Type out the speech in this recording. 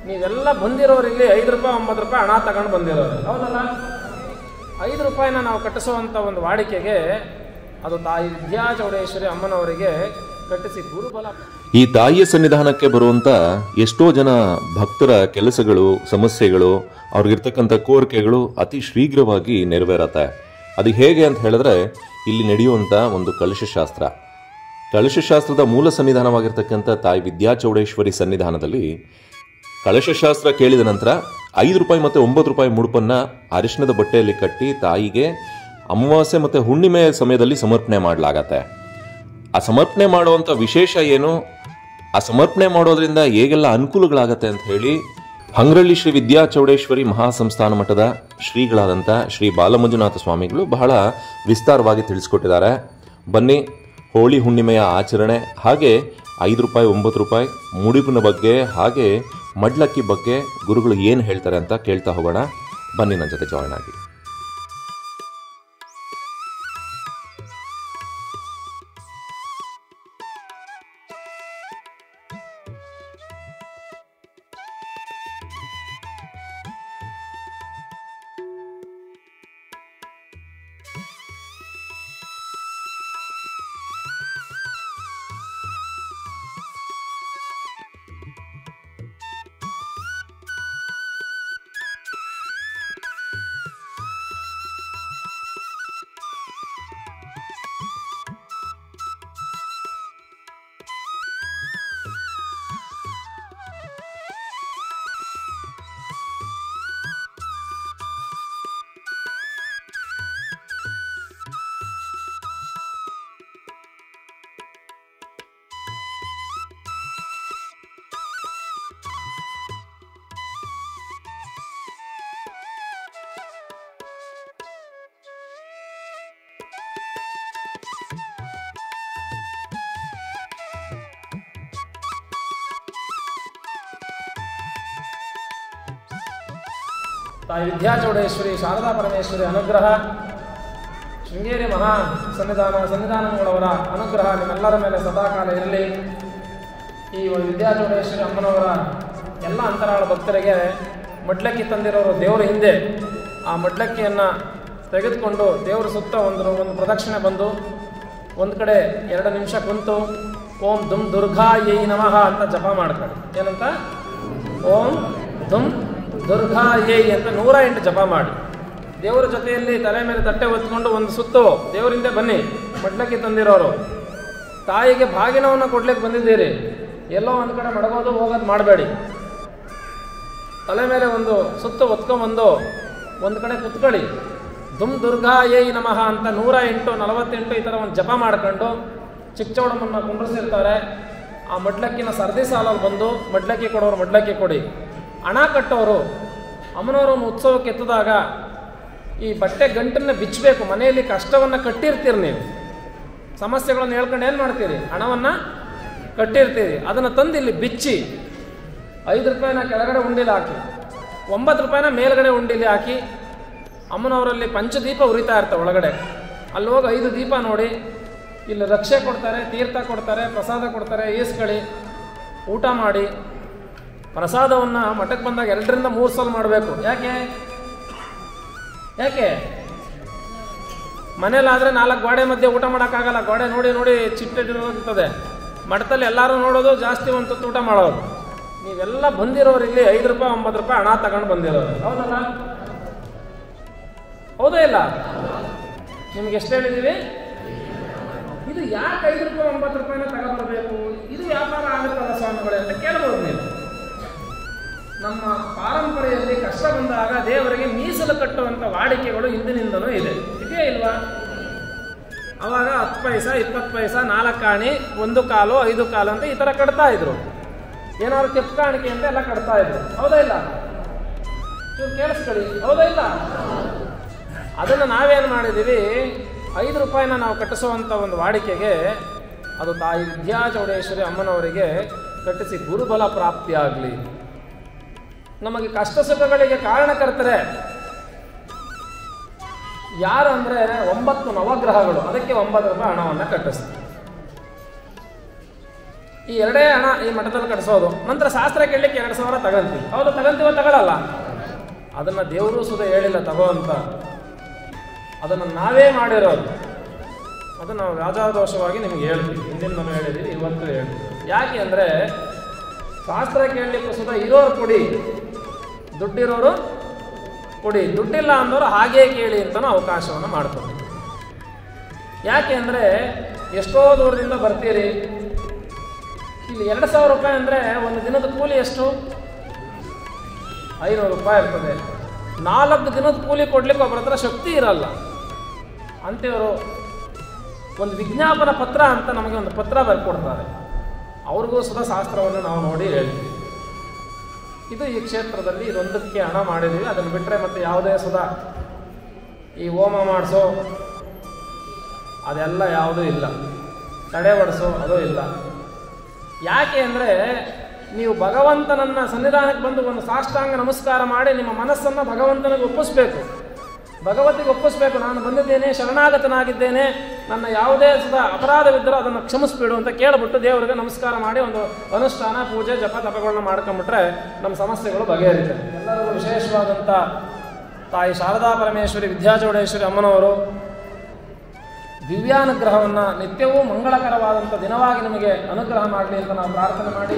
ನೀವೆಲ್ಲ ಬಂದಿರೋರಿಗೆ 5 ರೂಪಾಯಿ 9 ರೂಪಾಯಿ ಹಣ ತಗೊಂಡು ಬಂದಿರೋರು, ಹೌದಲ್ಲ? 5 ರೂಪಾಯಿನ ನಾವು ಕಟ್ಟಿಸುವಂಥ ಒಂದು ವಾಡಿಕೆಗೆ ಅದು ತಾಯಿ ವಿದ್ಯಾಚೌಡೇಶ್ವರಿ ಅಮ್ಮನವರಿಗೆ ಕಟ್ಟಿಸಿ ಗುರುಬಲ. ಈ ತಾಯಿಯ ಸನ್ನಿಧಾನಕ್ಕೆ ಬರುವಂಥ ಎಷ್ಟೋ ಜನ ಭಕ್ತರ ಕೆಲಸಗಳು, ಸಮಸ್ಯೆಗಳು, ಅವ್ರಿಗಿರ್ತಕ್ಕಂಥ ಕೋರಿಕೆಗಳು ಅತಿ ಶೀಘ್ರವಾಗಿ ನೆರವೇರತ್ತೆ. ಅದು ಹೇಗೆ ಅಂತ ಹೇಳಿದ್ರೆ, ಇಲ್ಲಿ ನಡೆಯುವಂಥ ಒಂದು ಕಲಶಶಾಸ್ತ್ರ, ಕಲಶಶಾಸ್ತ್ರದ ಮೂಲ ಸನ್ನಿಧಾನವಾಗಿರ್ತಕ್ಕಂಥ ತಾಯಿ ವಿದ್ಯಾಚೌಡೇಶ್ವರಿ ಸನ್ನಿಧಾನದಲ್ಲಿ ಕಲಶಶಾಸ್ತ್ರ ಕೇಳಿದ ನಂತರ 5 ರೂಪಾಯಿ ಮತ್ತು 9 ರೂಪಾಯಿ ಮುಡುಪನ್ನು ಅರಿಶಿಣದ ಬಟ್ಟೆಯಲ್ಲಿ ಕಟ್ಟಿ ತಾಯಿಗೆ ಅಮಾವಾಸ್ಯೆ ಮತ್ತು ಹುಣ್ಣಿಮೆ ಸಮಯದಲ್ಲಿ ಸಮರ್ಪಣೆ ಮಾಡಲಾಗತ್ತೆ. ಆ ಸಮರ್ಪಣೆ ಮಾಡುವಂಥ ವಿಶೇಷ ಏನು, ಆ ಸಮರ್ಪಣೆ ಮಾಡೋದ್ರಿಂದ ಹೇಗೆಲ್ಲ ಅನುಕೂಲಗಳಾಗತ್ತೆ ಅಂತ ಹೇಳಿ ಹಂಗ್ರಳ್ಳಿ ಶ್ರೀ ವಿದ್ಯಾಚೌಡೇಶ್ವರಿ ಮಹಾಸಂಸ್ಥಾನ ಮಠದ ಶ್ರೀಗಳಾದಂಥ ಶ್ರೀ ಬಾಲಮಂಜುನಾಥ ಸ್ವಾಮಿಗಳು ಬಹಳ ವಿಸ್ತಾರವಾಗಿ ತಿಳಿಸ್ಕೊಟ್ಟಿದ್ದಾರೆ. ಬನ್ನಿ, ಹೋಳಿ ಹುಣ್ಣಿಮೆಯ ಆಚರಣೆ, ಹಾಗೆ 5 ರೂಪಾಯಿ 9 ರೂಪಾಯಿ ಮುಡಿಪಿನ ಬಗ್ಗೆ, ಹಾಗೆ ಮಡ್ಲಕ್ಕಿ ಬಗ್ಗೆ ಗುರುಗಳು ಏನು ಹೇಳ್ತಾರೆ ಅಂತ ಕೇಳ್ತಾ ಹೋಗೋಣ. ಬನ್ನಿ, ನನ್ನ ಜೊತೆ ಜಾಯ್ನ್ ಆಗಿ. ತಾಯಿ ವಿದ್ಯಾಚೌಡೇಶ್ವರಿ ಶಾರದಾ ಪರಮೇಶ್ವರಿ ಅನುಗ್ರಹ, ಶೃಂಗೇರಿ ಮಹಾ ಸನ್ನಿಧಾನಗಳವರ ಅನುಗ್ರಹ ನಿಮ್ಮೆಲ್ಲರ ಮೇಲೆ ಸದಾಕಾಲ ಇರಲಿ. ಈ ವಿದ್ಯಾಚೌಡೇಶ್ವರಿ ಅಮ್ಮನವರ ಎಲ್ಲ ಅಂತರಾಳ ಭಕ್ತರಿಗೆ ಮಡ್ಲಕ್ಕಿ ತಂದಿರೋರು ದೇವರ ಹಿಂದೆ ಆ ಮಡ್ಲಕ್ಕಿಯನ್ನು ತೆಗೆದುಕೊಂಡು ದೇವರ ಸುತ್ತ ಒಂದು ಪ್ರದಕ್ಷಿಣೆ ಬಂದು ಒಂದು ಕಡೆ 2 ನಿಮಿಷ ಕುಂತು ಓಂ ದುಮ್ ದುರ್ಗಾಯೈ ನಮಃ ಅಂತ ಜಪ ಮಾಡ್ತಾರೆ. ಏನಂತ? ಓಂ ದುಮ್ ದುರ್ಗಾಯೈ ಅಂತ 108 ಜಪ ಮಾಡಿ ದೇವರ ಜೊತೆಯಲ್ಲಿ ತಲೆ ಮೇಲೆ ತಟ್ಟೆ ಹೊತ್ಕೊಂಡು ಒಂದು ಸುತ್ತು ದೇವರಿಂದ ಬನ್ನಿ. ಮಡ್ಲಕ್ಕಿ ತಂದಿರೋರು ತಾಯಿಗೆ ಭಾಗಿನವನ್ನು ಕೊಡ್ಲಿಕ್ಕೆ ಬಂದಿದ್ದೀರಿ, ಎಲ್ಲೋ ಒಂದು ಕಡೆ ಮಡಗೋದು ಹೋಗೋದು ಮಾಡಬೇಡಿ. ತಲೆ ಮೇಲೆ ಒಂದು ಸುತ್ತು ಹೊತ್ಕೊಂಡ್ಬಂದು ಒಂದು ಕಡೆ ಕುತ್ಕೊಳ್ಳಿ. ದುಮ್ ದುರ್ಗಾಯೈ ನಮಃ ಅಂತ 108 48 ಈ ಥರ ಒಂದು ಜಪ ಮಾಡ್ಕೊಂಡು ಚಿಕ್ಕಚೌಡಮ್ಮನ್ನ ಕುಂಡ್ರಿಸಿರ್ತಾರೆ. ಆ ಮಡ್ಲಕ್ಕಿನ ಸರದಿ ಸಾಲಲ್ಲಿ ಬಂದು ಮಡ್ಲಕ್ಕಿ ಕೊಡೋರು ಮಡ್ಲಕ್ಕಿ ಕೊಡಿ, ಹಣ ಕಟ್ಟೋರು ಅಮ್ಮನವರನ್ನು ಉತ್ಸವಕ್ಕೆ ಎತ್ತಿದಾಗ ಈ ಬಟ್ಟೆ ಗಂಟನ್ನು ಬಿಚ್ಚಬೇಕು. ಮನೆಯಲ್ಲಿ ಕಷ್ಟವನ್ನು ಕಟ್ಟಿರ್ತೀರಿ, ನೀವು ಸಮಸ್ಯೆಗಳನ್ನು ಹೇಳ್ಕೊಂಡು ಏನು ಮಾಡ್ತೀರಿ? ಹಣವನ್ನು ಕಟ್ಟಿರ್ತೀರಿ, ಅದನ್ನು ತಂದು ಇಲ್ಲಿ ಬಿಚ್ಚಿ 5 ರೂಪಾಯಿನ ಕೆಳಗಡೆ ಉಂಡಿಲಿ ಹಾಕಿ, 9 ರೂಪಾಯಿನ ಮೇಲ್ಗಡೆ ಉಂಡಿಲಿ ಹಾಕಿ ಅಮ್ಮನವರಲ್ಲಿ ಪಂಚದೀಪ ಉರಿತಾ ಇರ್ತವೆ ಒಳಗಡೆ. ಅಲ್ಲಿ ಹೋಗಿ 5 ದೀಪ ನೋಡಿ, ಇಲ್ಲಿ ರಕ್ಷೆ ಕೊಡ್ತಾರೆ, ತೀರ್ಥ ಕೊಡ್ತಾರೆ, ಪ್ರಸಾದ ಕೊಡ್ತಾರೆ, ಈಸ್ಕಳಿ ಊಟ ಮಾಡಿ. ಪ್ರಸಾದವನ್ನು ಮಠಕ್ಕೆ ಬಂದಾಗ 2 ರಿಂದ 3 ಸಲ ಮಾಡಬೇಕು. ಯಾಕೆ ಮನೇಲಾದರೆ 4 ಗೋಡೆ ಮಧ್ಯೆ ಊಟ ಮಾಡೋಕ್ಕಾಗಲ್ಲ, ಗೋಡೆ ನೋಡಿ ನೋಡಿ ಚಿಟ್ಟಿರ್ತದೆ. ಮಠದಲ್ಲಿ ಎಲ್ಲರೂ ನೋಡೋದು, ಜಾಸ್ತಿ ಒಂದು ತುತ್ತು ಊಟ ಮಾಡೋದು. ನೀವೆಲ್ಲ ಬಂದಿರೋರಿಗೆ 5 ರೂಪಾಯಿ 9 ರೂಪಾಯಿ ಹಣ ತಗೊಂಡು ಬಂದಿರೋರು, ಹೌದಲ್ಲ? ಹೌದಾ ಇಲ್ಲ? ನಿಮ್ಗೆ ಎಷ್ಟು ಹೇಳಿದ್ದೀವಿ? ಇದು ಯಾಕೆ 5 ರೂಪಾಯಿ 9 ರೂಪಾಯಿನ ತಗೊಂಡ್ಬರ್ಬೇಕು? ಇದು ವ್ಯಾಪಾರ ಆಗುತ್ತಲ್ಲ ಸ್ವಾಮಿಗಳೇ ಅಂತ ಕೇಳ್ಬೋದು ನೀವು. ನಮ್ಮ ಪಾರಂಪರೆಯಲ್ಲಿ ಕಷ್ಟ ಬಂದಾಗ ದೇವರಿಗೆ ಮೀಸಲು ಕಟ್ಟುವಂಥ ವಾಡಿಕೆಗಳು ಹಿಂದಿನಿಂದಲೂ ಇದೆ, ಇದೆಯೇ ಇಲ್ವಾ? ಅವಾಗ 10 ಪೈಸಾ 20 ಪೈಸಾ 4 ಆಣಿ 1 ಕಾಲು 5 ಕಾಲು ಅಂತ ಈ ಥರ ಕಟ್ತಾ ಇದ್ರು. ಏನಾದ್ರು ಕೆಪ್ಪ ಕಾಣಿಕೆ ಅಂತ ಎಲ್ಲ ಕಟ್ತಾ ಇದ್ರು, ಹೌದಾ ಇಲ್ಲ? ನೀವು ಕೇಳಿಸ್ಕೊಳ್ಳಿ, ಹೌದಾ ಇಲ್ಲ? ಅದನ್ನು ನಾವೇನು ಮಾಡಿದ್ದೀವಿ, 5 ರೂಪಾಯಿನ ನಾವು ಕಟ್ಟಿಸುವಂಥ ಒಂದು ವಾಡಿಕೆಗೆ ಅದು ತಾಯಿ ವಿದ್ಯಾಚೌಡೇಶ್ವರಿ ಅಮ್ಮನವರಿಗೆ ಕಟ್ಟಿಸಿ ಗುರುಬಲ ಪ್ರಾಪ್ತಿಯಾಗಲಿ. ನಮಗೆ ಕಷ್ಟ ಸುಖಗಳಿಗೆ ಕಾರಣಕರ್ತರೆ ಯಾರು ಅಂದರೆ 9 ನವಗ್ರಹಗಳು. ಅದಕ್ಕೆ 9 ರೂಪಾಯಿ ಹಣವನ್ನು ಕಟ್ಟಿಸ್ತೀವಿ. ಈ ಎರಡೇ ಹಣ ಈ ಮಠದಲ್ಲಿ ಕಟ್ಸೋದು, ನಂತರ ಶಾಸ್ತ್ರ ಕೇಳಲಿಕ್ಕೆ 2,000 ತಗಂತೀವಿ. ಹೌದು, ತಗಂತೀವ ತಗೊಳ್ಳಲ್ಲ, ಅದನ್ನು ದೇವರು ಸುದ ಹೇಳಿಲ್ಲ ತಗೋ ಅಂತ, ಅದನ್ನು ನಾವೇ ಮಾಡಿರೋದು. ಅದು ನಾವು ರಾಜಾದೋಷವಾಗಿ ನಿಮ್ಗೆ ಹೇಳ್ತೀವಿ, ಹಿಂದಿನ ಹೇಳಿದ್ದೀವಿ, ಇವತ್ತು ಹೇಳ್ತೀವಿ. ಯಾಕೆ ಅಂದರೆ ಶಾಸ್ತ್ರ ಕೇಳಲಿಕ್ಕೂ ಸುದ ಇರೋರು ಕೊಡಿ, ದುಡ್ಡಿರೋರು ಕೊಡಿ, ದುಡ್ಡಿಲ್ಲ ಅಂದವರು ಹಾಗೇ ಕೇಳಿ ಅಂತಲೂ ಅವಕಾಶವನ್ನು ಮಾಡ್ತಾರೆ. ಯಾಕೆ ಅಂದರೆ ಎಷ್ಟೋ ದೂರದಿಂದ ಬರ್ತೀರಿ, ಇಲ್ಲಿ 2,000 ರೂಪಾಯಿ ಅಂದರೆ ಒಂದು ದಿನದ ಕೂಲಿ ಎಷ್ಟು? 500 ರೂಪಾಯಿ ಇರ್ತದೆ. 4 ದಿನದ ಕೂಲಿ ಕೊಡ್ಲಿಕ್ಕೆ ಒಬ್ಬರ ಹತ್ರ ಶಕ್ತಿ ಇರಲ್ಲ. ಅಂಥವರು ಒಂದು ವಿಜ್ಞಾಪನ ಪತ್ರ ಅಂತ ನಮಗೆ ಒಂದು ಪತ್ರ ಬರ್ಕೊಡ್ತಾರೆ, ಅವ್ರಿಗೂ ಸುಧಾ ಶಾಸ್ತ್ರವನ್ನು ನಾವು ನೋಡಿ ಹೇಳ್ತೀವಿ. ಇದು ಈ ಕ್ಷೇತ್ರದಲ್ಲಿ ಇದೊಂದಕ್ಕೆ ಹಣ ಮಾಡಿದ್ದೀವಿ. ಅದನ್ನು ಬಿಟ್ಟರೆ ಮತ್ತೆ ಯಾವುದೇ ಸುಧಾ ಈ ಹೋಮ ಮಾಡಿಸೋ ಅದೆಲ್ಲ ಯಾವುದೂ ಇಲ್ಲ, ತಡೆ ಹೊಡಿಸೋ ಅದೂ ಇಲ್ಲ. ಯಾಕೆ ಅಂದರೆ ನೀವು ಭಗವಂತನನ್ನು ಸನ್ನಿಧಾನಕ್ಕೆ ಬಂದು ಒಂದು ಸಾಷ್ಟಾಂಗ ನಮಸ್ಕಾರ ಮಾಡಿ ನಿಮ್ಮ ಮನಸ್ಸನ್ನು ಭಗವಂತನಿಗೆ ಒಪ್ಪಿಸ್ಬೇಕು, ಭಗವತಿಗೆ ಒಪ್ಪಿಸ್ಬೇಕು. ನಾನು ಬಂದಿದ್ದೇನೆ, ಶರಣಾಗತನಾಗಿದ್ದೇನೆ, ನನ್ನ ಯಾವುದೇ ಸುಧಾ ಅಪರಾಧವಿದ್ದರೂ ಅದನ್ನು ಕ್ಷಮಿಸ್ಬಿಡು ಅಂತ ಕೇಳಿಬಿಟ್ಟು ದೇವರಿಗೆ ನಮಸ್ಕಾರ ಮಾಡಿ ಒಂದು ಅನುಷ್ಠಾನ, ಪೂಜೆ, ಜಪ ತಪಗಳನ್ನ ಮಾಡ್ಕೊಂಬಿಟ್ರೆ ನಮ್ಮ ಸಮಸ್ಯೆಗಳು ಬಗೆಹರಿತವೆ. ಎಲ್ಲರಿಗೂ ವಿಶೇಷವಾದಂಥ ತಾಯಿ ಶಾರದಾ ಪರಮೇಶ್ವರಿ ವಿದ್ಯಾಚೌಡೇಶ್ವರಿ ಅಮ್ಮನವರು ದಿವ್ಯಾನುಗ್ರಹವನ್ನು ನಿತ್ಯವೂ ಮಂಗಳಕರವಾದಂಥ ದಿನವಾಗಿ ನಿಮಗೆ ಅನುಗ್ರಹ ಮಾಡಲಿ ಅಂತ ನಾವು ಪ್ರಾರ್ಥನೆ ಮಾಡಿ